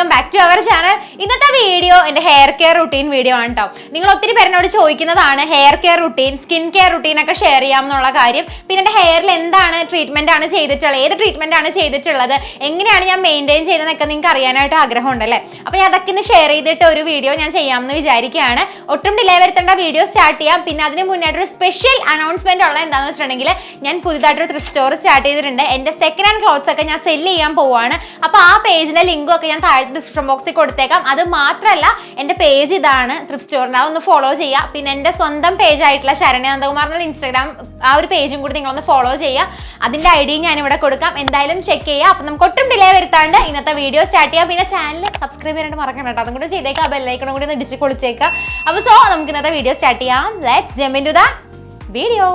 Welcome back to our channel. ഇന്നത്തെ video എൻ്റെ hair care routine video ആണ് കേട്ടോ. നിങ്ങൾ ഒത്തിരി പേരോട് ചോദിക്കുന്നതാണ് hair care routine, skin care routine ഒക്കെ ഷെയർ ചെയ്യാമെന്നുള്ള കാര്യം. പിന്നെ എൻ്റെ ഹെയറിൽ എന്താണ് ട്രീറ്റ്മെന്റ് ആണ് ചെയ്തിട്ടുള്ളത്, ഏത് ട്രീറ്റ്മെന്റ് ആണ് ചെയ്തിട്ടുള്ളത്, എങ്ങനെയാണ് ഞാൻ മെയിൻറ്റെയിൻ ചെയ്തതെന്നൊക്കെ നിങ്ങൾക്ക് അറിയാനായിട്ട് ആഗ്രഹമുണ്ടല്ലേ. അപ്പോൾ അതൊക്കെ ഇന്ന് ഷെയർ ചെയ്തിട്ട് ഒരു വീഡിയോ ഞാൻ ചെയ്യാമെന്ന് വിചാരിക്കുകയാണ്. ഒട്ടും ഡിലേ വരുത്തേണ്ട വീഡിയോ സ്റ്റാർട്ട് ചെയ്യാം. പിന്നെ അതിന് മുന്നായിട്ടൊരു സ്പെഷ്യൽ അനൗൺസ്മെന്റ് ഉള്ളത് എന്താണെന്ന് വെച്ചിട്ടുണ്ടെങ്കിൽ ഞാൻ പുതിയതായിട്ടൊരു ത്രിഫ്റ്റ് സ്റ്റോർ സ്റ്റാർട്ട് ചെയ്തിട്ടുണ്ട്. എൻ്റെ സെക്കൻഡ് ഹാൻഡ് ക്ലോത്ത്സ് ഒക്കെ ഞാൻ സെല് ചെയ്യാൻ പോവാണ്. അപ്പോൾ ആ പേജിന്റെ ലിങ്കും ഒക്കെ ഞാൻ താഴത്തെ ഡിസ്ക്രിപ്ഷൻ ബോക്സിൽ കൊടുത്തേക്കാം. അത് മാത്രമല്ല എൻ്റെ പേജ് ഇതാണ് ത്രിഫ്റ്റ് സ്റ്റോറിൻ്റെ, അതൊന്ന് ഫോളോ ചെയ്യുക. പിന്നെ എൻ്റെ സ്വന്തം പേജ് ആയിട്ടുള്ള ശരണ്യ നന്ദകുമാർ എന്നുള്ള ഇൻസ്റ്റാഗ്രാം ആ ഒരു പേജും കൂടി നിങ്ങളൊന്ന് ഫോളോ ചെയ്യുക. അതിൻ്റെ ഐ.ഡി ഞാനിവിടെ കൊടുക്കാം, എന്തായാലും ചെക്ക് ചെയ്യുക. അപ്പം നമുക്ക് ഒട്ടും ഡിലേ വരുത്താണ്ട് ഇന്നത്തെ വീഡിയോ സ്റ്റാർട്ട് ചെയ്യാം. പിന്നെ ചാനൽ സബ്സ്ക്രൈബ് ചെയ്യാനായിട്ട് മറക്കണം കേട്ടോ, അതും കൂടി ചെയ്തേക്കാം. ബെല്ലൈക്കണും കൂടി ഒന്ന് ഇടിച്ച് പൊളിച്ചേക്കാം. അപ്പോൾ നമുക്ക് ഇന്നത്തെ വീഡിയോ സ്റ്റാർട്ട് ചെയ്യാം. Let's jump into the video.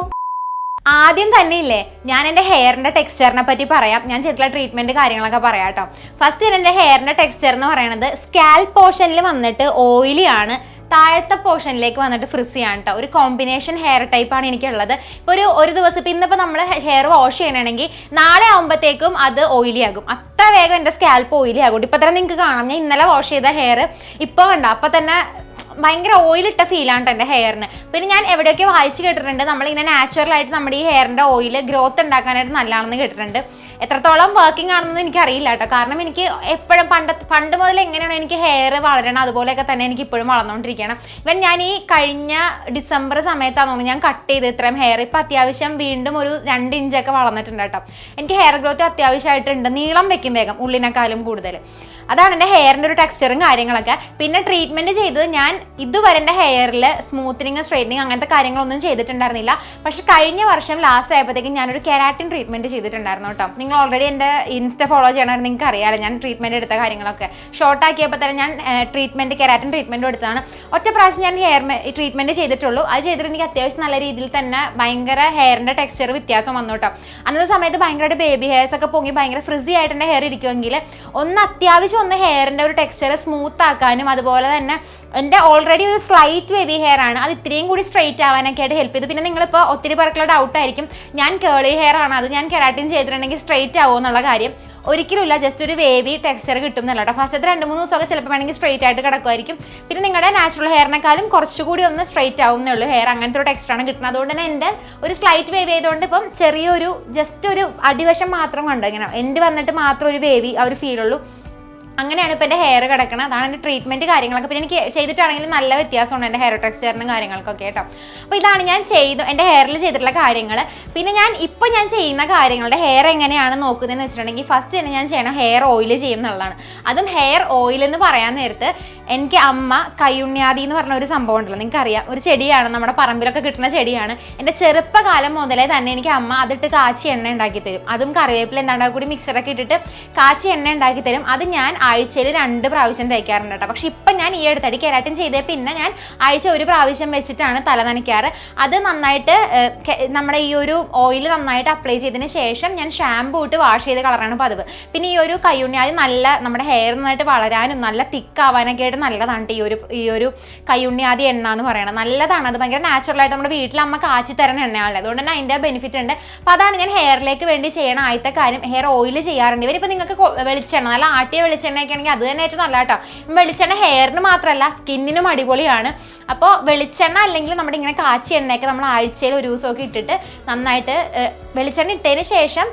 ആദ്യം തന്നെ ഇല്ലേ, ഞാൻ എൻ്റെ ഹെയറിൻ്റെ ടെക്സ്ചറിനെ പറ്റി പറയാം. ഞാൻ ചെയ്തിട്ടുള്ള ട്രീറ്റ്മെൻറ്റ് കാര്യങ്ങളൊക്കെ പറയാം കേട്ടോ. ഫസ്റ്റ് എൻ്റെ ഹെയറിൻ്റെ ടെക്സ്ചർ എന്ന് പറയുന്നത് സ്കാൽപ്പ് പോർഷനിൽ വന്നിട്ട് ഓയിലി ആണ്, താഴത്തെ പോർഷനിലേക്ക് വന്നിട്ട് ഫ്രിസി ആണ് കേട്ടോ. ഒരു കോമ്പിനേഷൻ ഹെയർ ടൈപ്പാണ് എനിക്കുള്ളത്. ഇപ്പോൾ ഒരു ദിവസം ഇപ്പം ഇന്നിപ്പോൾ നമ്മൾ ഹെയർ വാഷ് ചെയ്യണമെങ്കിൽ നാളെ ആകുമ്പോഴത്തേക്കും അത് ഓയിലി ആകും. അത്ര വേഗം എൻ്റെ സ്കാൽപ്പ് ഓയിലി ആകും. ഇപ്പം തന്നെ നിങ്ങൾക്ക് കാണാം, ഞാൻ ഇന്നലെ വാഷ് ചെയ്ത ഹെയർ ഇപ്പോൾ കണ്ടോ, അപ്പം തന്നെ ഭയങ്കര ഓയിലിട്ട ഫീലാണ് കേട്ടോ എൻ്റെ ഹെയറിന്. പിന്നെ ഞാൻ എവിടെയൊക്കെ വായിച്ച് കേട്ടിട്ടുണ്ട്, നമ്മളിങ്ങനെ നാച്ചുറലായിട്ട് നമ്മുടെ ഈ ഹെയറിൻ്റെ ഓയിൽ ഗ്രോത്ത് ഉണ്ടാക്കാനായിട്ട് നല്ലതാണെന്ന് കേട്ടിട്ടുണ്ട്. എത്രത്തോളം വർക്കിംഗ് ആണെന്ന് എനിക്കറിയില്ല കേട്ടോ. കാരണം എനിക്ക് എപ്പോഴും പണ്ട് മുതൽ എങ്ങനെയാണ് എനിക്ക് ഹെയർ വളരണം, അതുപോലെയൊക്കെ തന്നെ എനിക്ക് ഇപ്പോഴും വളർന്നുകൊണ്ടിരിക്കണം. ഇവൻ ഞാൻ ഈ കഴിഞ്ഞ ഡിസംബർ സമയത്താണെന്ന് ഞാൻ കട്ട് ചെയ്ത് ഇത്രയും ഹെയർ. ഇപ്പം അത്യാവശ്യം വീണ്ടും ഒരു 2 ഇഞ്ചൊക്കെ വളർന്നിട്ടുണ്ട് കേട്ടോ. എനിക്ക് ഹെയർ ഗ്രോത്ത് അത്യാവശ്യമായിട്ടുണ്ട്, നീളം വെക്കും വേഗം ഉള്ളിനേക്കാളും കൂടുതൽ. അതാണ് എൻ്റെ ഹെയറിൻ്റെ ഒരു ടെക്സ്ചറും കാര്യങ്ങളൊക്കെ. പിന്നെ ട്രീറ്റ്മെൻറ്റ് ചെയ്തത് ഞാൻ ഇതുവരെ എൻ്റെ ഹെയറിൽ സ്മൂത്തനിങ്, സ്ട്രെയിറ്റനിങ് അങ്ങനത്തെ കാര്യങ്ങളൊന്നും ചെയ്തിട്ടുണ്ടായിരുന്നില്ല. പക്ഷെ കഴിഞ്ഞ വർഷം ലാസ്റ്റ് ആയപ്പോഴത്തേക്കും ഞാനൊരു കെരാറ്റിൻ ട്രീറ്റ്മെൻറ്റ് ചെയ്തിട്ടുണ്ടായിരുന്നു കേട്ടോ. നിങ്ങൾ ഓൾറെഡി എൻ്റെ ഇൻസ്റ്റ ഫോളോ ചെയ്യണമെന്ന് നിങ്ങൾക്ക് അറിയാമല്ലോ, ഞാൻ ട്രീറ്റ്മെൻറ്റ് എടുത്ത കാര്യങ്ങളൊക്കെ. ഷോർട്ടാക്കിയപ്പോൾ തന്നെ ഞാൻ കെരാറ്റിൻ ട്രീറ്റ്മെൻറ്റും എടുത്തതാണ്. ഒറ്റ പ്രാവശ്യം ഞാൻ ഹെയർ ട്രീറ്റ്മെൻറ്റ് ചെയ്തിട്ടുള്ളൂ. അത് ചെയ്തിട്ട് എനിക്ക് അത്യാവശ്യം നല്ല രീതിയിൽ തന്നെ ഭയങ്കര ഹെയറിൻ്റെ ടെക്സ്ചർ വ്യത്യാസം വന്നു കേട്ടോ. അന്നത്തെ സമയത്ത് ഭയങ്കരമായിട്ട് ബേബി ഹെയർസ് ഒക്കെ പൊങ്ങി ഭയങ്കര ഫ്രിസി ആയിട്ട് എൻ്റെ ഹെയർ ഇരിക്കുമെങ്കിൽ അത്യാവശ്യം ഒന്ന് ഹെയറിൻ്റെ ഒരു ടെക്സ്ചർ സ്മൂത്ത് ആക്കാനും, അതുപോലെ തന്നെ എൻ്റെ ഓൾറെഡി ഒരു സ്ലൈറ്റ് ബേബി ഹെയർ ആണ്, അത് ഇത്രയും കൂടി സ്ട്രെയിറ്റ് ആവാനൊക്കെ ആയിട്ട് ഹെൽപ്പ് ചെയ്തു. പിന്നെ നിങ്ങളിപ്പോൾ ഒത്തിരി പേർക്കുള്ള ഡൗട്ടായിരിക്കും, ഞാൻ കേളി ഹെയർ ആണ്, അത് ഞാൻ കെരാറ്റിൻ ചെയ്തിട്ടുണ്ടെങ്കിൽ സ്ട്രെയിറ്റ് ആവുമോ എന്നുള്ള കാര്യം. ഒരിക്കലുമില്ല, ജസ്റ്റ് ഒരു വേവി ടെക്സ്ചർ കിട്ടും എന്നല്ല കേട്ടോ. ഫസ്റ്റത്തെ 2-3 ദിവസമൊക്കെ ചിലപ്പോൾ വേണമെങ്കിൽ സ്ട്രെയിറ്റ് ആയിട്ട് കിടക്കുമായിരിക്കും. പിന്നെ നിങ്ങളുടെ നാച്ചുറൽ ഹെയറിനെക്കാളും കുറച്ചുകൂടി ഒന്ന് സ്ട്രെയിറ്റ് ആവുന്നേ ഉള്ളൂ ഹെയർ, അങ്ങനത്തെ ഒരു ടെക്സ്ചറാണ് കിട്ടുന്നത്. അതുകൊണ്ട് തന്നെ എൻ്റെ ഒരു സ്ലൈറ്റ് വേവി ആയതുകൊണ്ട് ഇപ്പം ചെറിയൊരു ജസ്റ്റ് ഒരു അടിവശം മാത്രം കണ്ടു, ഇങ്ങനെ എൻ്റെ വന്നിട്ട് മാത്രം ഒരു വേവി ആ ഒരു ഫീലുള്ളൂ. അങ്ങനെയാണ് ഇപ്പോൾ എൻ്റെ ഹെയർ കിടക്കുന്നത്. അതാണ് എൻ്റെ ട്രീറ്റ്മെൻറ്റ് കാര്യങ്ങളൊക്കെ. പിന്നെ എനിക്ക് ചെയ്തിട്ടാണെങ്കിലും നല്ല വ്യത്യാസമുണ്ട് എൻ്റെ ഹെയർ ടെക്സ്ചറിനും കാര്യങ്ങൾക്കൊക്കെ കേട്ടോ. അപ്പോൾ ഇതാണ് ഞാൻ എൻ്റെ ഹെയറിൽ ചെയ്തിട്ടുള്ള കാര്യങ്ങൾ. പിന്നെ ഞാൻ ചെയ്യുന്ന കാര്യങ്ങളുടെ ഹെയർ എങ്ങനെയാണ് നോക്കുന്നതെന്ന് വെച്ചിട്ടുണ്ടെങ്കിൽ ഫസ്റ്റ് തന്നെ ഞാൻ ചെയ്യണം ഹെയർ ഓയിൽ ചെയ്യും എന്നുള്ളതാണ്. അതും ഹെയർ ഓയിൽ എന്ന് പറയാൻ നേരത്ത് എനിക്ക് അമ്മ കയ്യുണ്ണിയാതി എന്ന് പറഞ്ഞ ഒരു സംഭവം ഉണ്ടല്ലോ, നിങ്ങൾക്കറിയാം, ഒരു ചെടിയാണ്, നമ്മുടെ പറമ്പിലൊക്കെ കിട്ടുന്ന ചെടിയാണ്. എൻ്റെ ചെറുപ്പകാലം മുതലേ തന്നെ എനിക്ക് അമ്മ അതിട്ട് കാച്ചി എണ്ണ ഉണ്ടാക്കി തരും. അതും കറിവേപ്പില എന്താണ്ടാ കൂടി മിക്സറൊക്കെ ഇട്ടിട്ട് കാച്ചി എണ്ണ ഉണ്ടാക്കി തരും. അത് ഞാൻ ആഴ്ചയിൽ 2 പ്രാവശ്യം തേക്കാറുണ്ട് കേട്ടോ. പക്ഷെ ഇപ്പം ഞാൻ ഈ അടുത്തടി കെരാറ്റിൻ ചെയ്തേ പിന്നെ ഞാൻ ആഴ്ച 1 പ്രാവശ്യം വെച്ചിട്ടാണ് തല നനയ്ക്കാറ്. അത് നന്നായിട്ട് നമ്മുടെ ഈ ഒരു ഓയിൽ നന്നായിട്ട് അപ്ലൈ ചെയ്തതിന് ശേഷം ഞാൻ ഷാമ്പൂ ഇട്ട് വാഷ് ചെയ്ത് കളറാണ് പതിവ്. പിന്നെ ഈ ഒരു കയ്യുണ്ണിയാതി നല്ല നമ്മുടെ ഹെയർ നന്നായിട്ട് വളരാനും നല്ല തിക്കാവാനൊക്കെ ആയിട്ട് നല്ലതാണ് ഈ ഒരു കയ്യുണ്ണിയാതി എണ്ണ എന്ന് പറയുന്നത്. നല്ലതാണ്, അത് ഭയങ്കര നാച്ചുറലായിട്ട് നമ്മുടെ വീട്ടിൽ അമ്മ കാച്ചി തരുന്ന എണ്ണയാണല്ലോ, അതുകൊണ്ട് തന്നെ അതിൻ്റെ ബെനിഫിറ്റ് ഉണ്ട്. അപ്പോൾ അതാണ് ഞാൻ ഹെയറിലേക്ക് വേണ്ടി ചെയ്യണ ആദ്യത്തെ കാര്യം. ഹെയർ ഓയിൽ ചെയ്യാറുണ്ട്. ഇവരിപ്പോൾ നിങ്ങൾക്ക് വെളിച്ചെണ്ണ, നല്ല ആട്ടിയ വെളിച്ചെണ്ണ ആണെങ്കിൽ അത് തന്നെ ഏറ്റവും നല്ല കേട്ടോ. വെളിച്ചെണ്ണ ഹെയറിന് മാത്രമല്ല സ്കിന്നിനും അടിപൊളിയാണ്. അപ്പോൾ വെളിച്ചെണ്ണ അല്ലെങ്കിൽ നമ്മുടെ ഇങ്ങനെ കാച്ചി എണ്ണയൊക്കെ നമ്മൾ ആഴ്ചയിൽ 1 ദിവസമൊക്കെ ഇട്ടിട്ട് നന്നായിട്ട് വെളിച്ചെണ്ണ ഇട്ടതിന് ശേഷം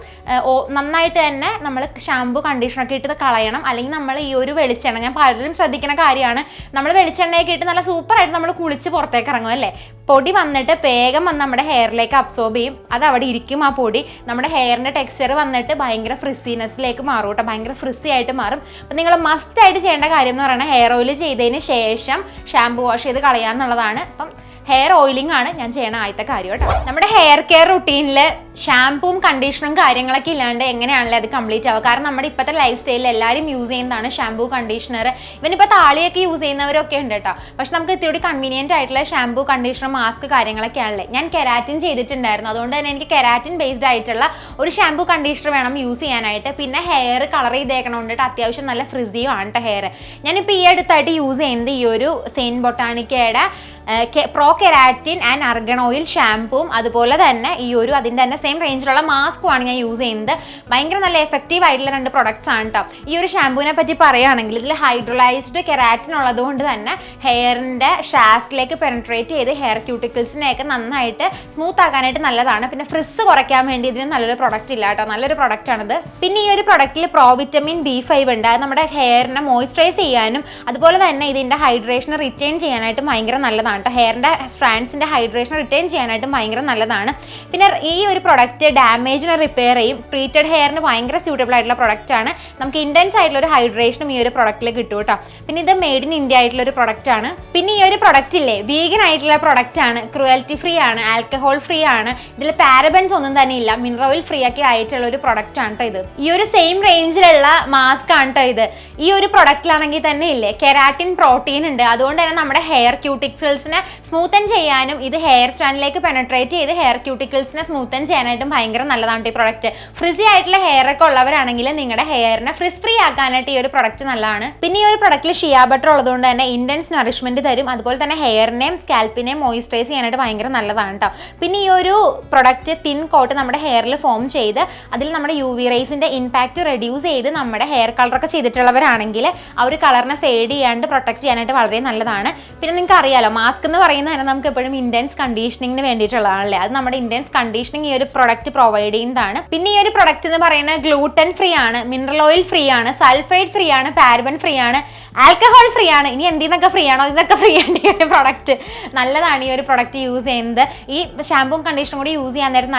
നന്നായിട്ട് തന്നെ നമ്മൾ ഷാമ്പു കണ്ടീഷണറൊക്കെ ഇട്ട് കളയണം. അല്ലെങ്കിൽ നമ്മൾ ഈ ഒരു വെളിച്ചെണ്ണ, ഞാൻ പലരും ശ്രദ്ധിക്കുന്ന കാര്യമാണ്, നമ്മൾ വെളിച്ചെണ്ണയൊക്കെ ഇട്ട് നല്ല സൂപ്പറായിട്ട് നമ്മൾ കുളിച്ച് പുറത്തേക്ക് ഇറങ്ങും അല്ലേ, പൊടി വന്നിട്ട് വേഗം വന്ന് നമ്മുടെ ഹെയറിലേക്ക് അബ്സോർബ് ചെയ്യും. അത് അവിടെ ഇരിക്കും ആ പൊടി. നമ്മുടെ ഹെയറിൻ്റെ ടെക്സ്ചർ വന്നിട്ട് ഭയങ്കര ഫ്രിസിനെസ്സിലേക്ക് മാറും കേട്ടോ, ഭയങ്കര ഫ്രിസി ആയിട്ട് മാറും. അപ്പം നിങ്ങൾ മസ്റ്റായിട്ട് ചെയ്യേണ്ട കാര്യം എന്ന് പറയുന്നത് ഹെയർ ഓയിൽ ചെയ്തതിന് ശേഷം ഷാമ്പു വാഷ് ചെയ്ത് കളയാന്നുള്ളതാണ്. അപ്പം ഹെയർ ഓയിലിംഗ് ആണ് ഞാൻ ചെയ്യണ ആദ്യത്തെ കാര്യം കേട്ടോ. നമ്മുടെ ഹെയർ കെയർ റുട്ടീനിൽ ഷാമ്പൂവും കണ്ടീഷണറും കാര്യങ്ങളൊക്കെ ഇല്ലാണ്ട് എങ്ങനെയാണല്ലോ അത് കംപ്ലീറ്റ് ആവുക? കാരണം നമ്മുടെ ഇപ്പോഴത്തെ ലൈഫ് സ്റ്റൈലിൽ എല്ലാവരും യൂസ് ചെയ്യുന്നതാണ് ഷാമ്പൂ, കണ്ടീഷണർ. ഇവനിപ്പോൾ താളിയൊക്കെ യൂസ് ചെയ്യുന്നവരൊക്കെ ഉണ്ട് കേട്ടോ. പക്ഷെ നമുക്ക് ഇത്തിരി കൺവീനിയൻറ്റ് ആയിട്ടുള്ള ഷാമ്പൂ, കണ്ടീഷണർ, മാസ്ക് കാര്യങ്ങളൊക്കെ ആണല്ലേ. ഞാൻ കെരാറ്റിൻ ചെയ്തിട്ടുണ്ടായിരുന്നു, അതുകൊണ്ട് തന്നെ എനിക്ക് കെരാറ്റിൻ ബേസ്ഡ് ആയിട്ടുള്ള ഒരു ഷാമ്പൂ, കണ്ടീഷണർ വേണം യൂസ് ചെയ്യാനായിട്ട്. പിന്നെ ഹെയർ കളർ ചെയ്തേക്കണോണ്ടിട്ട് അത്യാവശ്യം നല്ല ഫ്രിസിയും ആണ് കേട്ടോ ഹെയർ. ഞാനിപ്പോൾ ഈ അടുത്തായിട്ട് യൂസ് ചെയ്യുന്നത് ഈ ഒരു ബൊട്ടാനിക്കയുടെ പ്രോ കെരാറ്റിൻ ആൻഡ് അർഗൺ ഓയിൽ ഷാംപൂവും അതുപോലെ തന്നെ ഈ ഒരു അതിൻ്റെ തന്നെ സെയിം റേഞ്ചിലുള്ള മാസ്കുമാണ് ഞാൻ യൂസ് ചെയ്യുന്നത്. ഭയങ്കര നല്ല എഫക്റ്റീവ് ആയിട്ടുള്ള 2 പ്രൊഡക്ട്സ് ആണ് കേട്ടോ. ഈ ഒരു ഷാംപൂവിനെ പറ്റി പറയുകയാണെങ്കിൽ ഇതിൽ ഹൈഡ്രോളൈസ്ഡ് കെരാറ്റിൻ ഉള്ളതുകൊണ്ട് തന്നെ ഹെയറിൻ്റെ ഷാഫ്റ്റിലേക്ക് പെനട്രേറ്റ് ചെയ്ത് ഹെയർ ക്യൂട്ടിക്കിൾസിനെയൊക്കെ നന്നായിട്ട് സ്മൂത്ത് ആക്കാനായിട്ട് നല്ലതാണ്. പിന്നെ ഫ്രിസ് കുറയ്ക്കാൻ വേണ്ടി ഇതിന് നല്ലൊരു പ്രൊഡക്റ്റ് ഇല്ല കേട്ടോ, നല്ലൊരു പ്രൊഡക്റ്റ് ആണിത്. പിന്നെ ഈ ഒരു പ്രൊഡക്റ്റിൽ പ്രോവിറ്റമിൻ B5 ഉണ്ട്. അത് നമ്മുടെ ഹെയറിനെ മോയ്സ്ചറൈസ് ചെയ്യാനും അതുപോലെ തന്നെ ഇതിൻ്റെ ഹൈഡ്രേഷൻ റിറ്റെയിൻ ചെയ്യാനായിട്ടും ഭയങ്കര നല്ലതാണ് കേട്ടോ. ഹെയറിൻ്റെ സ്ട്രാൻഡ്സിൻ്റെ ഹൈഡ്രേഷൻ റിറ്റെയിൻ ചെയ്യാനായിട്ടും ഭയങ്കര നല്ലതാണ്. പിന്നെ ഈ ഒരു പ്രൊഡക്റ്റ് ഡാമേജിനെ റിപ്പയർ ചെയ്യും. ട്രീറ്റഡ് ഹെയറിന് ഭയങ്കര സ്യൂട്ടബിൾ ആയിട്ടുള്ള പ്രൊഡക്റ്റ് ആണ്. നമുക്ക് ഇൻറ്റൻസ് ആയിട്ടുള്ള ഒരു ഹൈഡ്രേഷനും ഈ ഒരു പ്രൊഡക്റ്റിൽ കിട്ടും കേട്ടോ. പിന്നെ ഇത് മെയ്ഡ് ഇൻ ഇന്ത്യ ആയിട്ടുള്ള ഒരു പ്രൊഡക്റ്റ് ആണ്. പിന്നെ ഈ ഒരു പ്രൊഡക്റ്റ് ഇല്ലേ വീഗൻ ആയിട്ടുള്ള പ്രൊഡക്റ്റ് ആണ്, ക്രുവൽറ്റി ഫ്രീ ആണ്, ആൽക്കഹോൾ ഫ്രീ ആണ്, ഇതിൽ പാരബൻസ് ഒന്നും തന്നെ ഇല്ല, മിനറൽ ഓയിൽ ഫ്രീ ഒക്കെ ആയിട്ടുള്ള ഒരു പ്രൊഡക്റ്റ് ആണ് കേട്ടോ ഇത്. ഈ ഒരു സെയിം റേഞ്ചിലുള്ള മാസ്ക് ആണ് കേട്ടോ ഇത്. ഈ ഒരു പ്രൊഡക്റ്റിലാണെങ്കിൽ തന്നെ ഇല്ലേ കെരാറ്റിൻ പ്രോട്ടീൻ ഉണ്ട്. അതുകൊണ്ട് തന്നെ നമ്മുടെ ഹെയർ ക്യൂട്ടിക്കിൾസിനെ സ്മൂത്തൻ ചെയ്യാനും ഇത് ഹെയർ സ്റ്റാൻഡിലേക്ക് പെനട്രേറ്റ് ചെയ്ത് ഹെയർ ക്യൂട്ടിക്കിൾസിനെ സ്മൂത്തൻ ചെയ്യാനായിട്ടും ഭയങ്കര നല്ലതാണ് ഈ പ്രൊഡക്റ്റ്. ഫ്രിസി ആയിട്ടുള്ള ഹെയർ ഒക്കെ ഉള്ളവരാണെങ്കിൽ നിങ്ങളുടെ ഹെയറിനെ ഫ്രിസ് ഫ്രീ ആക്കാനായിട്ട് ഈ ഒരു പ്രൊഡക്റ്റ് നല്ലതാണ്. പിന്നെ ഈ ഒരു പ്രൊഡക്റ്റിൽ ഷിയ ബട്ടർ ഉള്ളതുകൊണ്ട് തന്നെ ഇൻറ്റൻസ് നറിഷ്മെന്റ് തരും. അതുപോലെ തന്നെ ഹെയറിനെയും സ്കാൽപ്പിനെയും മോയിസ്ചറൈസ് ചെയ്യാനായിട്ട് ഭയങ്കര നല്ലതാണ് കേട്ടോ. പിന്നെ ഈ ഒരു പ്രൊഡക്റ്റ് തിൻ കോട്ട് നമ്മുടെ ഹെയറിൽ ഫോം ചെയ്ത് അതിൽ നമ്മുടെ UV റേസിന്റെ ഇമ്പാക്ട് റെഡ്യൂസ് ചെയ്ത് നമ്മുടെ ഹെയർ കളറൊക്കെ ചെയ്തിട്ടുള്ളവരാണെങ്കിൽ ആ ഒരു കളറിനെ ഫേഡ് ചെയ്യാണ്ട് പ്രൊട്ടക്ട് ചെയ്യാനായിട്ട് വളരെ നല്ലതാണ്. പിന്നെ നിങ്ങൾക്ക് അറിയാലോ മാസ്ക് എന്ന് പറയുന്നത് തന്നെ നമുക്ക് എപ്പോഴും ഇൻറ്റൻസ് കണ്ടീഷനിങ്ങിന് വേണ്ടിയിട്ടുള്ളതാണല്ലേ. അത് നമ്മുടെ ഇൻറ്റൻസ് കണ്ടീഷനിങ് ഈ ഒരു പ്രൊഡക്റ്റ് പ്രൊവൈഡ് ചെയ്യുന്നതാണ്. പിന്നെ ഈ ഒരു പ്രൊഡക്റ്റ് എന്ന് പറയുന്നത് ഗ്ലൂട്ടൻ ഫ്രീ ആണ്, മിനറൽ ഓയിൽ ഫ്രീ ആണ്, സൾഫേറ്റ് ഫ്രീ ആണ്, പാരബൻ ഫ്രീ ആണ്, ആൽക്കഹോൾ ഫ്രീ ആണ്. ഇനി എന്തിനൊക്കെ ഫ്രീ ആണോ ഇതൊക്കെ ഫ്രീ ആണ് ഈ ഒരു പ്രൊഡക്റ്റ്. നല്ലതാണ് ഈ ഒരു പ്രൊഡക്റ്റ് യൂസ് ചെയ്യുന്നത്. ഈ ഷാമ്പൂം കണ്ടീഷണറും കൂടി യൂസ് ചെയ്യാൻ നേരം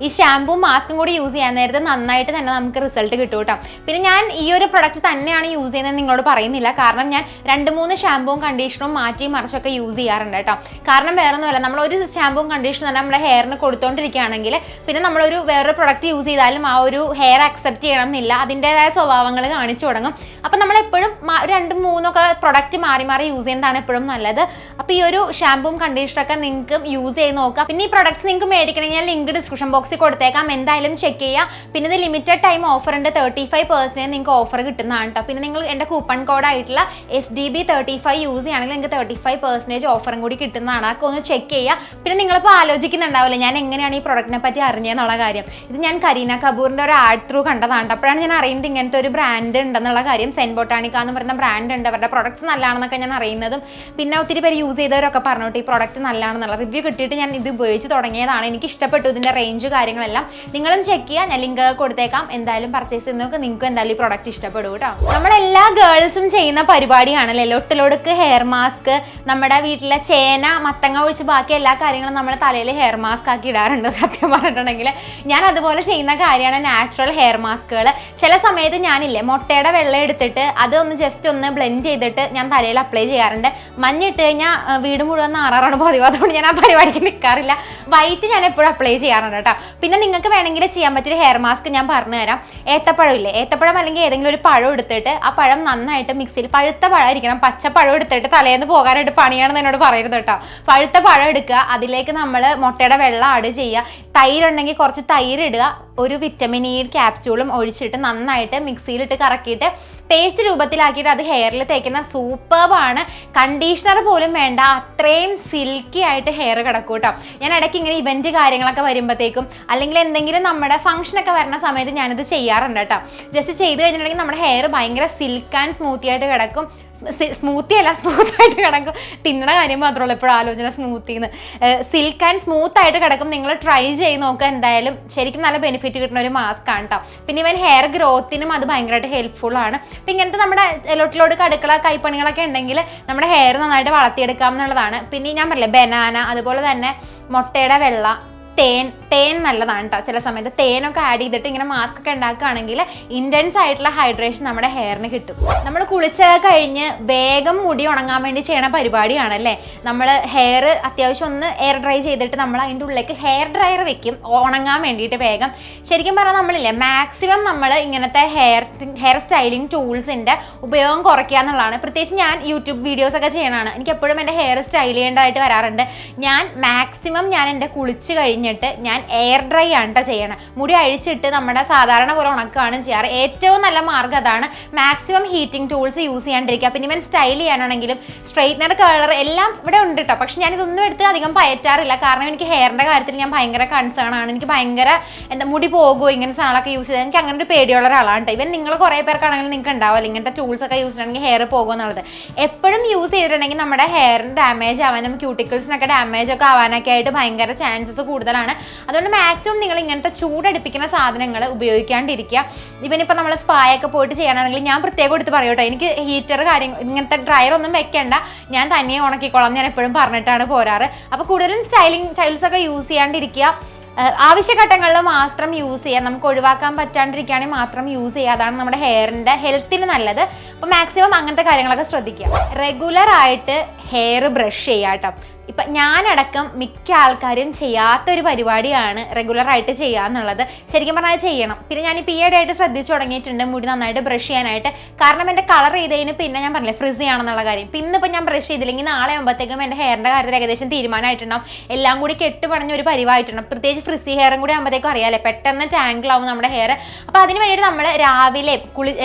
ഈ ഷാമ്പൂം മാസ്കും കൂടി യൂസ് ചെയ്യാൻ നേരത്ത് നന്നായിട്ട് തന്നെ നമുക്ക് റിസൾട്ട് കിട്ടും കേട്ടോ. പിന്നെ ഞാൻ ഈ ഒരു പ്രൊഡക്റ്റ് തന്നെയാണ് യൂസ് ചെയ്യുന്നത് നിങ്ങളോട് പറയുന്നില്ല. കാരണം ഞാൻ 2-3 ഷാമ്പൂം കണ്ടീഷണറും മാറ്റി മറിച്ചൊക്കെ യൂസ് ചെയ്യാറുണ്ട് കേട്ടോ. കാരണം വേറെ ഒന്നുമല്ല, നമ്മളൊരു ഷാമ്പൂം കണ്ടീഷണർ തന്നെ നമ്മുടെ ഹെയറിന് കൊടുത്തോണ്ടിരിക്കുകയാണെങ്കിൽ പിന്നെ നമ്മളൊരു വേറൊരു പ്രൊഡക്റ്റ് യൂസ് ചെയ്താലും ആ ഒരു ഹെയർ അക്സെപ്റ്റ് ചെയ്യണം എന്നില്ല, അതിൻ്റെതായ സ്വഭാവങ്ങൾ കാണിച്ചു തുടങ്ങും. അപ്പം നമ്മളെപ്പോഴും 2-3 പ്രൊഡക്റ്റ് മാറി മാറി യൂസ് ചെയ്യുന്നതാണ് എപ്പോഴും നല്ലത്. അപ്പോൾ ഈ ഒരു ഷാമ്പൂം കണ്ടീഷണറൊക്കെ നിങ്ങൾക്ക് യൂസ് ചെയ്ത് നോക്കാം. പിന്നെ ഈ പ്രൊഡക്ട്സ് നിങ്ങൾക്ക് മേടിക്കണമെങ്കിൽ ലിങ്ക് ഡിസ്ക്രിപ്ഷൻ ബോക്സിൽ കൊടുത്തേക്കാം, എന്തായാലും ചെക്ക് ചെയ്യുക. പിന്നെ ഇത് ലിമിറ്റഡ് ടൈം ഓഫർ ഉണ്ട്, 35% നിങ്ങൾക്ക് ഓഫർ കിട്ടുന്നതാണ് കേട്ടോ. പിന്നെ നിങ്ങൾ എൻ്റെ കൂപ്പൺ കോഡായിട്ടുള്ള SDB35 യൂസ് ചെയ്യുകയാണെങ്കിൽ നിങ്ങൾക്ക് 35% ഓഫറും കൂടി കിട്ടുന്നതാണ്. അതൊക്കെ ഒന്ന് ചെക്ക് ചെയ്യുക. പിന്നെ നിങ്ങളിപ്പോൾ ആലോചിക്കുന്നുണ്ടാവില്ല ഞാൻ എങ്ങനെയാണ് ഈ പ്രൊഡക്റ്റിനെ പറ്റി അറിഞ്ഞതെന്നുള്ള കാര്യം. ഇത് ഞാൻ കരീന കപൂറിൻ്റെ ഒരു ആഡ് ത്രൂ കണ്ടതാണ്. അപ്പോഴാണ് ഞാൻ അറിയുന്നത് ഇങ്ങനത്തെ ഒരു ബ്രാൻഡ് ഉണ്ടെന്നുള്ള കാര്യം. ബൊട്ടാനിക്ക എന്ന് പറയുന്ന ബ്രാൻഡ് ഉണ്ട്, അവരുടെ പ്രൊഡക്ട്സ് നല്ലതാണെന്നൊക്കെ ഞാൻ അറിയുന്നതും പിന്നെ ഒത്തിരി പേര് യൂസ് ചെയ്തവരൊക്കെ പറഞ്ഞോട്ട് ഈ പ്രൊഡക്റ്റ് നല്ലതാണെന്നുള്ള റിവ്യൂ കിട്ടിയിട്ട് ഞാൻ ഇത് ഉപയോഗിച്ച് തുടങ്ങിയതാണ്. എനിക്ക് ഇഷ്ടപ്പെട്ടു ഇതിൻ്റെ റേഞ്ച് കാര്യങ്ങളെല്ലാം. നിങ്ങളും ചെക്ക് ചെയ്യുക, ഞാൻ ലിങ്ക് കൊടുത്തേക്കാം. എന്തായാലും പർച്ചേസ് ചെയ്ത് നോക്കുക, നിങ്ങൾക്ക് എന്തായാലും ഈ പ്രൊഡക്റ്റ് ഇഷ്ടപ്പെടും കേട്ടോ. നമ്മളെല്ലാ ഗേൾസും ചെയ്യുന്ന പരിപാടിയാണല്ലേ ലൊട്ടിലൊടുക്ക് ഹെയർ മാസ്ക്. നമ്മുടെ വീട്ടിലെ ചേന മത്തങ്ങ ഒഴിച്ച് ബാക്കി എല്ലാ കാര്യങ്ങളും നമ്മൾ തലയിൽ ഹെയർ മാസ്ക് ആക്കി ഇടാറുണ്ട്. സത്യം പറഞ്ഞിട്ടുണ്ടെങ്കിൽ ഞാൻ അതുപോലെ ചെയ്യുന്ന കാര്യമാണ് നാച്ചുറൽ ഹെയർ മാസ്കുകൾ. ചില സമയത്ത് ഞാനില്ലേ മുട്ടയുടെ വെള്ളം എടുത്തിട്ട് അതൊന്ന് ജസ്റ്റ് ഒന്ന് ബ്ലെൻഡ് ചെയ്തിട്ട് ഞാൻ തലയിൽ അപ്ലൈ ചെയ്യാറുണ്ട്. മഞ്ഞിട്ട് കഴിഞ്ഞാൽ വീട് മുഴുവൻ നാറാറാണ് പതിവ്, അതുകൊണ്ട് ഞാൻ ആ പരിപാടിക്ക് നിൽക്കാറില്ല. വൈറ്റ് ഞാൻ എപ്പോഴും അപ്ലൈ ചെയ്യാറുണ്ട് കേട്ടോ. പിന്നെ നിങ്ങൾക്ക് വേണമെങ്കിൽ ചെയ്യാൻ പറ്റിയ ഹെയർ മാസ്ക് ഞാൻ പറഞ്ഞു തരാം. ഏത്തപ്പഴം ഇല്ലേ, ഏത്തപ്പഴം അല്ലെങ്കിൽ ഏതെങ്കിലും ഒരു പഴം എടുത്തിട്ട് ആ പഴം നന്നായിട്ട് മിക്സിയിൽ, പഴുത്ത പഴം ഇരിക്കണം, പച്ചപ്പഴം എടുത്തിട്ട് തലേന്ന് പോകാനായിട്ട് പണിയാണെന്ന് എന്നോട് പറയരുത് കേട്ടോ. പഴുത്ത പഴം എടുക്കുക, അതിലേക്ക് നമ്മൾ മുട്ടയുടെ വെള്ളം ആഡ് ചെയ്യുക, തൈര് ഉണ്ടെങ്കിൽ കുറച്ച് തൈര് ഇടുക, ഒരു വിറ്റമിൻ ഇ ക്യാപ്സ്യൂളും ഒഴിച്ചിട്ട് നന്നായിട്ട് മിക്സിയിലിട്ട് കറക്കിയിട്ട് പേസ്റ്റ് രൂപത്തിലാക്കിയിട്ട് അത് ഹെയറിൽ തേക്കുന്ന സൂപ്പർബാണ്. കണ്ടീഷണർ പോലും വേണ്ട, അത്രയും സിൽക്കി ആയിട്ട് ഹെയർ കിടക്കും കേട്ടോ. ഞാൻ ഇടയ്ക്ക് ഇങ്ങനെ ഇവന്റ് കാര്യങ്ങളൊക്കെ വരുമ്പോഴത്തേക്കും അല്ലെങ്കിൽ എന്തെങ്കിലും നമ്മുടെ ഫംഗ്ഷനൊക്കെ വരുന്ന സമയത്ത് ഞാനിത് ചെയ്യാറുണ്ട് കേട്ടോ. ജസ്റ്റ് ചെയ്ത് കഴിഞ്ഞിട്ടുണ്ടെങ്കിൽ നമ്മുടെ ഹെയർ ഭയങ്കര സിൽക്ക് ആൻഡ് സ്മൂത്തി ആയിട്ട് കിടക്കും. സ്മൂത്തി അല്ല, സ്മൂത്തായിട്ട് കിടക്കും. തിന്നണ കാര്യം മാത്രമല്ല എപ്പോഴും ആലോചന, സ്മൂത്തിന്ന്. സിൽക്ക് ആൻഡ് സ്മൂത്ത് ആയിട്ട് കിടക്കും. നിങ്ങൾ ട്രൈ ചെയ്ത് നോക്കുക, എന്തായാലും ശരിക്കും നല്ല ബെനിഫിറ്റ് കിട്ടുന്ന ഒരു മാസ്ക് ആണ് കേട്ടോ. പിന്നെ ഇവൻ ഹെയർ ഗ്രോത്തിനും അത് ഭയങ്കരമായിട്ട് ഹെൽപ്ഫുൾ ആണ്. അപ്പം ഇങ്ങനത്തെ നമ്മുടെ ലൊട്ടിലോട്ട് അടുക്കള കൈപ്പണികളൊക്കെ ഉണ്ടെങ്കിൽ നമ്മുടെ ഹെയർ നന്നായിട്ട് വളർത്തിയെടുക്കാം എന്നുള്ളതാണ്. പിന്നെ ഞാൻ പറയില്ലേ ബനാന, അതുപോലെ തന്നെ മുട്ടയുടെ വെള്ള, തേൻ നല്ലതാണ് കേട്ടോ. ചില സമയത്ത് തേനൊക്കെ ആഡ് ചെയ്തിട്ട് ഇങ്ങനെ മാസ്ക് ഒക്കെ ഉണ്ടാക്കുകയാണെങ്കിൽ ഇൻറ്റൻസ് ആയിട്ടുള്ള ഹൈഡ്രേഷൻ നമ്മുടെ ഹെയറിന് കിട്ടും. നമ്മൾ കുളിച്ചൊക്കെ കഴിഞ്ഞ് വേഗം മുടി ഉണങ്ങാൻ വേണ്ടി ചെയ്യണ പരിപാടിയാണല്ലേ. നമ്മൾ ഹെയർ അത്യാവശ്യം ഒന്ന് എയർ ഡ്രൈ ചെയ്തിട്ട് നമ്മൾ അതിൻ്റെ ഉള്ളിലേക്ക് ഹെയർ ഡ്രയർ വെക്കും ഉണങ്ങാൻ വേണ്ടിയിട്ട് വേഗം. ശരിക്കും പറഞ്ഞാൽ നമ്മളില്ലേ മാക്സിമം നമ്മൾ ഇങ്ങനത്തെ ഹെയർ സ്റ്റൈലിംഗ് ടൂൾസിൻ്റെ ഉപയോഗം കുറയ്ക്കുക എന്നുള്ളതാണ്. പ്രത്യേകിച്ച് ഞാൻ യൂട്യൂബ് വീഡിയോസ് ഒക്കെ ചെയ്യണതാണ്. എനിക്ക് എപ്പോഴും എൻ്റെ ഹെയർ സ്റ്റൈൽ ചെയ്യേണ്ടതായിട്ട് വരാറുണ്ട്. ഞാൻ മാക്സിമം ഞാൻ എൻ്റെ കുളിച്ച് കഴിഞ്ഞിട്ട് ഞാൻ ഞാൻ എയർ ഡ്രൈ ആണ് കേട്ടോ ചെയ്യണം. മുടി അഴിച്ചിട്ട് നമ്മുടെ സാധാരണ പോലെ ഉണക്കുകയാണ് ചെയ്യാറ്. ഏറ്റവും നല്ല മാർഗ്ഗം അതാണ്. മാക്സിമം ഹീറ്റിംഗ് ടൂൾസ് യൂസ് ചെയ്യാണ്ടിരിക്കുക. പിന്നെ ഇവൻ സ്റ്റൈൽ ചെയ്യാനാണെങ്കിലും സ്ട്രെയിറ്റ്നർ, കളർ എല്ലാം ഇവിടെ ഉണ്ട് കേട്ടോ. പക്ഷെ ഞാൻ ഇതൊന്നും എടുത്ത് അധികം പയറ്റാറില്ല. കാരണം എനിക്ക് ഹെയറിൻ്റെ കാര്യത്തിൽ ഞാൻ ഭയങ്കര കൺസേൺ ആണ്. എനിക്ക് ഭയങ്കര മുടി പോകുമോ ഇങ്ങനെ സാധനങ്ങളൊക്കെ യൂസ് ചെയ്താൽ എനിക്ക് അങ്ങനെ ഒരു പേടിയുള്ള ഒരാളാണ് കേട്ടോ. ഇവൻ നിങ്ങൾ കുറേ പേർക്കാണെങ്കിലും നിങ്ങൾക്ക് ഉണ്ടാവില്ല ഇങ്ങനത്തെ ടൂൾസ് ഒക്കെ യൂസ് ചെയ്യണമെങ്കിൽ ഹെയർ പോകുമോ എന്നുള്ളത്. എപ്പോഴും യൂസ് ചെയ്തിട്ടുണ്ടെങ്കിൽ നമ്മുടെ ഹെയറിന് ഡാമേജ് ആവാനും ക്യൂട്ടിക്കിൾസിനൊക്കെ ഡാമേജ് ഒക്കെ ആവാനൊക്കെ ആയിട്ട് ഭയങ്കര ചാൻസസ് കൂടുതലാണ്. അതുകൊണ്ട് മാക്സിമം നിങ്ങൾ ഇങ്ങനത്തെ ചൂടടുപ്പിക്കുന്ന സാധനങ്ങൾ ഉപയോഗിക്കാണ്ടിരിക്കുക. ഇവനിപ്പോൾ നമ്മൾ സ്പായൊക്കെ പോയിട്ട് ചെയ്യാനാണെങ്കിൽ ഞാൻ പ്രത്യേകം എടുത്ത് പറയും കേട്ടോ, എനിക്ക് ഹീറ്റർ കാര്യങ്ങൾ ഇങ്ങനത്തെ ഡ്രയർ ഒന്നും വെക്കേണ്ട, ഞാൻ തനിയെ ഉണക്കിക്കോളാം ഞാൻ എപ്പോഴും പറഞ്ഞിട്ടാണ് പോരാറ്. അപ്പോൾ കൂടുതലും സ്റ്റൈൽസ് ഒക്കെ യൂസ് ചെയ്യാണ്ടിരിക്കുക. ആവശ്യഘട്ടങ്ങളിൽ മാത്രം യൂസ് ചെയ്യുക. നമുക്ക് ഒഴിവാക്കാൻ പറ്റാണ്ടിരിക്കുകയാണെങ്കിൽ മാത്രം യൂസ് ചെയ്യുക. അതാണ് നമ്മുടെ ഹെയറിൻ്റെ ഹെൽത്തിന് നല്ലത്. അപ്പോൾ മാക്സിമം അങ്ങനത്തെ കാര്യങ്ങളൊക്കെ ശ്രദ്ധിക്കുക. റെഗുലർ ആയിട്ട് ഹെയർ ബ്രഷ് ചെയ്യുക കേട്ടോ. ഇപ്പം ഞാനടക്കം മിക്ക ആൾക്കാരും ചെയ്യാത്തൊരു പരിപാടിയാണ് റെഗുലറായിട്ട് ചെയ്യുക എന്നുള്ളത്. ശരിക്കും പറഞ്ഞാൽ ചെയ്യണം. പിന്നെ ഞാനിപ്പോൾ ഈയിടെയായിട്ട് ശ്രദ്ധിച്ചു തുടങ്ങിയിട്ടുണ്ട് മുടി നന്നായിട്ട് ബ്രഷ് ചെയ്യാനായിട്ട്. കാരണം എൻ്റെ കളർ ചെയ്തതിന് പിന്നെ ഞാൻ പറഞ്ഞില്ലേ ഫ്രിസി ആണെന്നുള്ള കാര്യം. പിന്നെ ഇപ്പം ഞാൻ ബ്രഷ് ചെയ്തില്ലെങ്കിൽ നാളെ ആകുമ്പോഴത്തേക്കും എൻ്റെ ഹെയറിൻ്റെ കാര്യത്തിൽ ഏകദേശം തീരുമാനമായിട്ടുണ്ടാവും. എല്ലാം കൂടി കെട്ടുപണഞ്ഞ ഒരു പരിവായിട്ടുണ്ടാവും. പ്രത്യേകിച്ച് ഫ്രിസി ഹെയറും കൂടി ആകുമ്പോഴത്തേക്കും അറിയാമല്ലേ പെട്ടെന്ന് ടാങ്കിളാവും നമ്മുടെ ഹെയർ. അപ്പോൾ അതിന് വേണ്ടിയിട്ട് നമ്മൾ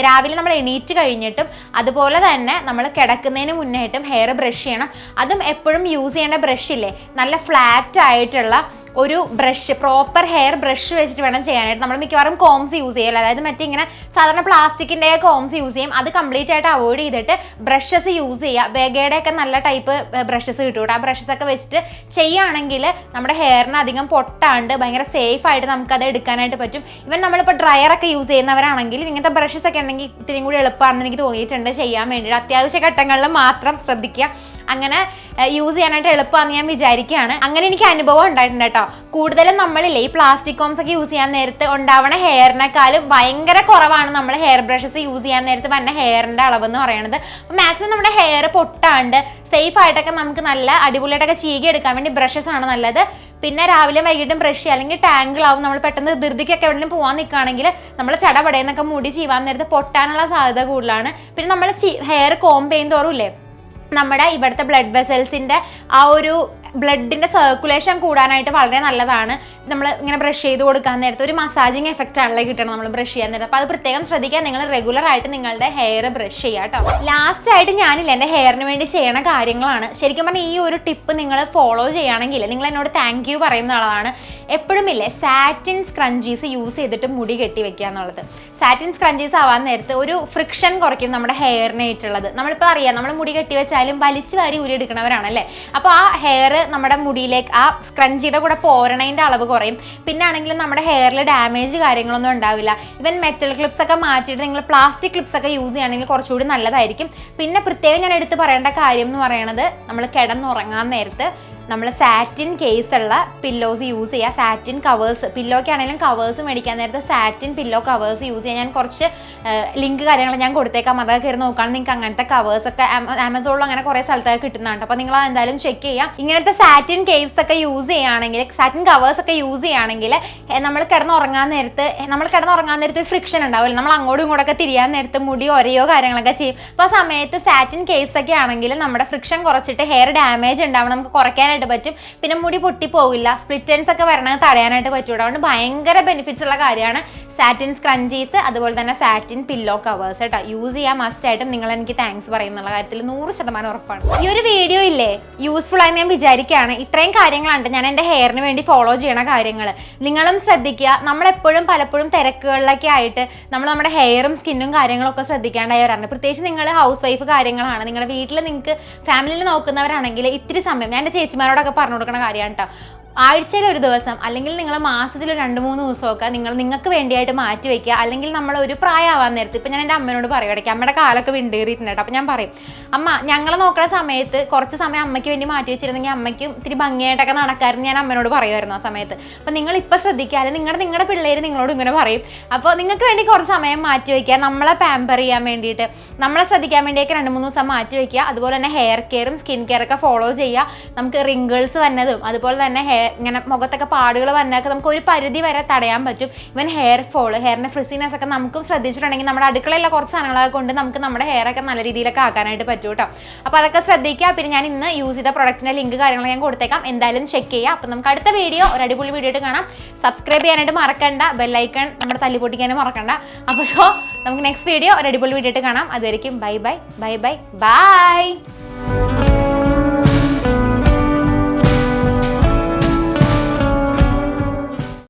രാവിലെ നമ്മൾ എണീറ്റ് കഴിഞ്ഞിട്ടും അതുപോലെ തന്നെ നമ്മൾ കിടക്കുന്നതിന് മുന്നായിട്ടും ഹെയർ ബ്രഷ് ചെയ്യണം. അതും എപ്പോഴും യൂസ് ചെയ്യേണ്ട ബ്രഷ് ഇല്ലേ, നല്ല ഫ്ലാറ്റ് ആയിട്ടുള്ള ഒരു ബ്രഷ്, പ്രോപ്പർ ഹെയർ ബ്രഷ് വെച്ചിട്ട് വേണം ചെയ്യാനായിട്ട്. നമ്മൾ മിക്കവാറും കോംസ് യൂസ് ചെയ്യല്ല, അതായത് മറ്റിങ്ങനെ സാധാരണ പ്ലാസ്റ്റിക്കിൻ്റെ കോംസ് യൂസ് ചെയ്യും. അത് കംപ്ലീറ്റ് ആയിട്ട് അവോയ്ഡ് ചെയ്തിട്ട് ബ്രഷസ് യൂസ് ചെയ്യുക. ബേഗയുടെ ഒക്കെ നല്ല ടൈപ്പ് ബ്രഷസ് കിട്ടും. ആ ബ്രഷസ് ഒക്കെ വെച്ചിട്ട് ചെയ്യുകയാണെങ്കിൽ നമ്മുടെ ഹെയറിന് അധികം പൊട്ടാണ്ട് ഭയങ്കര സേഫ് ആയിട്ട് നമുക്കത് എടുക്കാനായിട്ട് പറ്റും. ഇവൻ നമ്മളിപ്പോൾ ഡ്രയറൊക്കെ യൂസ് ചെയ്യുന്നവരാണെങ്കിൽ ഇങ്ങനത്തെ ബ്രഷസ് ഒക്കെ ഉണ്ടെങ്കിൽ ഇത്തിരിയും കൂടി എളുപ്പമാണെന്ന് എനിക്ക് തോന്നിയിട്ടുണ്ട് ചെയ്യാൻ വേണ്ടിയിട്ട്. അത്യാവശ്യ ഘട്ടങ്ങളിൽ മാത്രം ശ്രദ്ധിക്കുക. അങ്ങനെ യൂസ് ചെയ്യാനായിട്ട് എളുപ്പമാണെന്ന് ഞാൻ വിചാരിക്കുകയാണ്. അങ്ങനെ എനിക്ക് അനുഭവം ഉണ്ടായിട്ടുണ്ട് കേട്ടോ. കൂടുതലും നമ്മളില്ലേ ഈ പ്ലാസ്റ്റിക് കോംസ് ഒക്കെ യൂസ് ചെയ്യാൻ നേരത്ത് ഉണ്ടാവണ ഹെയറിനെക്കാളും ഭയങ്കര കുറവാണ് നമ്മൾ ഹെയർ ബ്രഷസ് യൂസ് ചെയ്യാൻ നേരത്ത് വന്ന ഹെയറിൻ്റെ അളവെന്ന് പറയുന്നത്. അപ്പോൾ മാക്സിമം നമ്മുടെ ഹെയർ പൊട്ടാണ്ട് സേഫ് ആയിട്ടൊക്കെ നമുക്ക് നല്ല അടിപൊളിയായിട്ടൊക്കെ ചീകി എടുക്കാൻ വേണ്ടി ബ്രഷസ് ആണ് നല്ലത്. പിന്നെ രാവിലെ വൈകിട്ടും ബ്രഷ് ചെയ്യുക, അല്ലെങ്കിൽ ടാങ്കിളാവും. നമ്മൾ പെട്ടെന്ന് ധൃതിക്കൊക്കെ എവിടെയും പോകാൻ നിൽക്കുകയാണെങ്കിൽ നമ്മൾ ചടപടയെന്നൊക്കെ മുടി ചീവാൻ നേരത്ത് പൊട്ടാനുള്ള സാധ്യത കൂടുതലാണ്. പിന്നെ നമ്മൾ ഹെയർ കോംബ് ചെയ്യും തോറും നമ്മുടെ ഇവിടുത്തെ ബ്ലഡ് വെസൽസിൻ്റെ ആ ഒരു ബ്ലഡിൻ്റെ സർക്കുലേഷൻ കൂടാനായിട്ട് വളരെ നല്ലതാണ്. നമ്മൾ ഇങ്ങനെ ബ്രഷ് ചെയ്ത് കൊടുക്കാൻ നേരത്തെ ഒരു മസാജിങ് എഫക്റ്റ് ആണല്ലോ കിട്ടണം നമ്മൾ ബ്രഷ് ചെയ്യാൻ നേരത്തെ. അപ്പോൾ അത് പ്രത്യേകം ശ്രദ്ധിക്കുക. നിങ്ങൾ റെഗുലർ ആയിട്ട് നിങ്ങളുടെ ഹെയർ ബ്രഷ് ചെയ്യുക കേട്ടോ. ലാസ്റ്റ് ആയിട്ട് ഞാനില്ല എൻ്റെ ഹെയറിന് വേണ്ടി ചെയ്യണ കാര്യങ്ങളാണ്. ശരിക്കും പറഞ്ഞാൽ ഈ ഒരു ടിപ്പ് നിങ്ങൾ ഫോളോ ചെയ്യുകയാണെങ്കിൽ നിങ്ങൾ എന്നോട് താങ്ക് യു പറയുന്ന ആളാണ്. എപ്പോഴും ഇല്ലേ സാറ്റിൻ സ്ക്രഞ്ചീസ് യൂസ് ചെയ്തിട്ട് മുടി കെട്ടി വെക്കുക എന്നുള്ളത്. സാറ്റിൻ സ്ക്രഞ്ചീസ് ആവാൻ നേരത്ത് ഒരു ഫ്രിക്ഷൻ കുറയ്ക്കും നമ്മുടെ ഹെയറിനായിട്ടുള്ളത്. നമ്മളിപ്പോൾ അറിയാം, നമ്മൾ മുടി കെട്ടി വെച്ചാലും വലിച്ചു വാരി ഊരി എടുക്കണവരാണല്ലേ. അപ്പോൾ ആ ഹെയർ നമ്മുടെ മുടിയിലേക്ക് ആ സ്ക്രഞ്ചിയുടെ കൂടെ പോരണതിൻ്റെ അളവ് കുറയും. പിന്നെ ആണെങ്കിലും നമ്മുടെ ഹെയറിൽ ഡാമേജ് കാര്യങ്ങളൊന്നും ഉണ്ടാവില്ല. ഇവൻ മെറ്റൽ ക്ലിപ്സ് ഒക്കെ മാറ്റിയിട്ട് നിങ്ങൾ പ്ലാസ്റ്റിക് ക്ലിപ്സ് ഒക്കെ യൂസ് ചെയ്യുകയാണെങ്കിൽ കുറച്ചുകൂടി നല്ലതായിരിക്കും. പിന്നെ പ്രത്യേകം ഞാൻ എടുത്ത് പറയേണ്ട കാര്യം എന്ന് പറയുന്നത്, നമ്മൾ കിടന്നുറങ്ങാൻ നേരത്ത് നമ്മൾ സാറ്റിൻ കേസുള്ള പില്ലോസ് യൂസ് ചെയ്യുക. സാറ്റിൻ കവേഴ്സ്, പില്ലോക്കാണെങ്കിലും കവേഴ്സ് മേടിക്കാൻ നേരത്തെ സാറ്റിൻ പില്ലോ കവേഴ്സ് യൂസ് ചെയ്യുക. ഞാൻ കുറച്ച് ലിങ്ക് കാര്യങ്ങൾ ഞാൻ കൊടുത്തേക്കാം, അതൊക്കെ കയറി നോക്കുകയാണെങ്കിൽ നിങ്ങൾക്ക് അങ്ങനത്തെ കവേഴ്സൊക്കെ ആമസോണിൽ അങ്ങനെ കുറേ സ്ഥലത്തൊക്കെ കിട്ടുന്നുണ്ട്. അപ്പോൾ നിങ്ങൾ എന്തായാലും ചെക്ക് ചെയ്യുക. ഇങ്ങനത്തെ സാറ്റിൻ കേസ് ഒക്കെ യൂസ് ചെയ്യുകയാണെങ്കിൽ, സാറ്റിൻ കവേഴ്സ് ഒക്കെ യൂസ് ചെയ്യുകയാണെങ്കിൽ നമ്മൾ കിടന്നുറങ്ങാൻ നേരത്ത് ഫ്രിക്ഷൻ ഉണ്ടാവില്ല. നമ്മൾ അങ്ങോട്ടും ഇങ്ങോട്ടൊക്കെ തിരിയാൻ നേരത്ത് മുടി ഒരയോ കാര്യങ്ങളൊക്കെ ചെയ്യും. അപ്പോൾ ആ സമയത്ത് സാറ്റിൻ കേസ് ഒക്കെ ആണെങ്കിൽ നമ്മുടെ ഫ്രിക്ഷൻ കുറച്ചിട്ട് ഹെയർ ഡാമേജ് ഉണ്ടാവും നമുക്ക് കുറയ്ക്കാൻ പറ്റും. പിന്നെ മുടി പൊട്ടിപ്പോകില്ല, സ്പ്ലിറ്റ് എൻഡ്സ് ഒക്കെ വരണത് തടയാനായിട്ട് പറ്റും. അതുകൊണ്ട് ഭയങ്കര ബെനിഫിറ്റ്സ് ഉള്ള കാര്യമാണ് സാറ്റിൻ സ്ക്രഞ്ചീസ്, അതുപോലെ തന്നെ സാറ്റിൻ പില്ലോ കവേഴ്സ് കേട്ടോ. യൂസ് ചെയ്യാൻ മസ്റ്റ് ആയിട്ടും നിങ്ങൾ എനിക്ക് താങ്ക്സ് പറയുന്നുള്ള കാര്യത്തിൽ 100% ഉറപ്പാണ്. ഈ ഒരു വീഡിയോ ഇല്ലേ യൂസ്ഫുൾ ആയി ഞാൻ വിചാരിക്കുകയാണ്. ഇത്രയും കാര്യങ്ങളാണ് ഞാൻ എൻ്റെ ഹെയറിന് വേണ്ടി ഫോളോ ചെയ്യണ കാര്യങ്ങൾ. നിങ്ങളും ശ്രദ്ധിക്കുക. നമ്മളെപ്പോഴും പലപ്പോഴും തിരക്കുകളിലൊക്കെ ആയിട്ട് നമ്മുടെ ഹെയറും സ്കിന്നും കാര്യങ്ങളൊക്കെ ശ്രദ്ധിക്കേണ്ടവരാണ്. പ്രത്യേകിച്ച് നിങ്ങൾ ഹൗസ് വൈഫ് കാര്യങ്ങളാണ്, നിങ്ങളുടെ വീട്ടിൽ നിങ്ങൾക്ക് ഫാമിലിയിൽ നോക്കുന്നവരാണെങ്കിൽ ഇത്തിരി സമയം ഞാൻ എൻ്റെ ചേച്ചിമാരോടൊക്കെ പറഞ്ഞു കൊടുക്കുന്ന കാര്യമാണ് കേട്ടോ. ആഴ്ചയിൽ ഒരു ദിവസം അല്ലെങ്കിൽ നിങ്ങൾ മാസത്തിൽ 2-3 ദിവസമൊക്കെ നിങ്ങൾക്ക് വേണ്ടിയായിട്ട് മാറ്റി വയ്ക്കുക. അല്ലെങ്കിൽ നമ്മൾ ഒരു പ്രായമാവാൻ നേരത്ത്, ഇപ്പം ഞാൻ എൻ്റെ അമ്മയോട് പറയും, ഇടയ്ക്ക് അമ്മയുടെ കാലൊക്കെ വിണ്ടേറിയിട്ടുണ്ട് കേട്ടോ. അപ്പോൾ ഞാൻ പറയും, അമ്മ ഞങ്ങളെ നോക്കുന്ന സമയത്ത് കുറച്ച് സമയം അമ്മയ്ക്ക് വേണ്ടി മാറ്റി വെച്ചിരുന്നെങ്കിൽ അമ്മയ്ക്കും ഇത്തിരി ഭംഗിയായിട്ടൊക്കെ നടക്കാമെന്ന് ഞാൻ അമ്മയോട് പറയുമായിരുന്നു ആ സമയത്ത്. അപ്പോൾ നിങ്ങൾ ഇപ്പോൾ ശ്രദ്ധിക്കുക, അല്ലെങ്കിൽ നിങ്ങളുടെ പിള്ളേർ നിങ്ങളോട് ഇങ്ങനെ പറയും. അപ്പോൾ നിങ്ങൾക്ക് വേണ്ടി കുറച്ച് സമയം മാറ്റി വയ്ക്കുക, നമ്മളെ പാമ്പർ ചെയ്യാൻ വേണ്ടിയിട്ട്, നമ്മളെ ശ്രദ്ധിക്കാൻ വേണ്ടിയൊക്കെ 2-3 ദിവസം മാറ്റി വയ്ക്കുക. അതുപോലെ തന്നെ ഹെയർ കെയറും സ്കിൻ കെയറൊക്കെ ഫോളോ ചെയ്യുക. നമുക്ക് റിങ്കിൾസ് വന്നതും അതുപോലെ തന്നെ ഹെയർ ഇങ്ങനെ മുഖത്തൊക്കെ പാടുകൾ വന്നൊക്കെ നമുക്ക് ഒരു പരിധി വരെ തടയാൻ പറ്റും. ഇവൻ ഹെയർ ഫോൾ, ഹെയറിന്റെ ഫ്രിസിനെസ് ഒക്കെ നമുക്കും ശ്രദ്ധിച്ചിട്ടുണ്ടെങ്കിൽ നമ്മുടെ അടുക്കളയിലുള്ള കുറച്ച് സാധനങ്ങളൊക്കെ കൊണ്ട് നമുക്ക് നമ്മുടെ ഹെയർ ഒക്കെ നല്ല രീതിയിലൊക്കെ ആക്കാനായിട്ട് പറ്റും കേട്ടോ. അപ്പോൾ അതൊക്കെ ശ്രദ്ധിക്കുക. പിന്നെ ഞാൻ ഇന്ന് യൂസ് ചെയ്ത പ്രൊഡക്റ്റിന്റെ ലിങ്ക് കാര്യങ്ങൾ ഞാൻ കൊടുത്തേക്കാം, എന്തായാലും ചെക്ക് ചെയ്യുക. അപ്പോൾ നമുക്ക് അടുത്ത വീഡിയോ ഒരു അടിപൊളി വീഡിയോ ആയിട്ട് കാണാം. സബ്സ്ക്രൈബ് ചെയ്യാനായിട്ട് മറക്കണ്ട, ബെല്ലൈക്കൺ നമ്മുടെ തല്ലി പൊട്ടിക്കാനും മറക്കണ്ട. അപ്പോൾ നമുക്ക് നെക്സ്റ്റ് വീഡിയോ ഒരു അടിപൊളി വീഡിയോ ആയിട്ട് കാണാം. അതുവരെയും bye bye bye bye bye.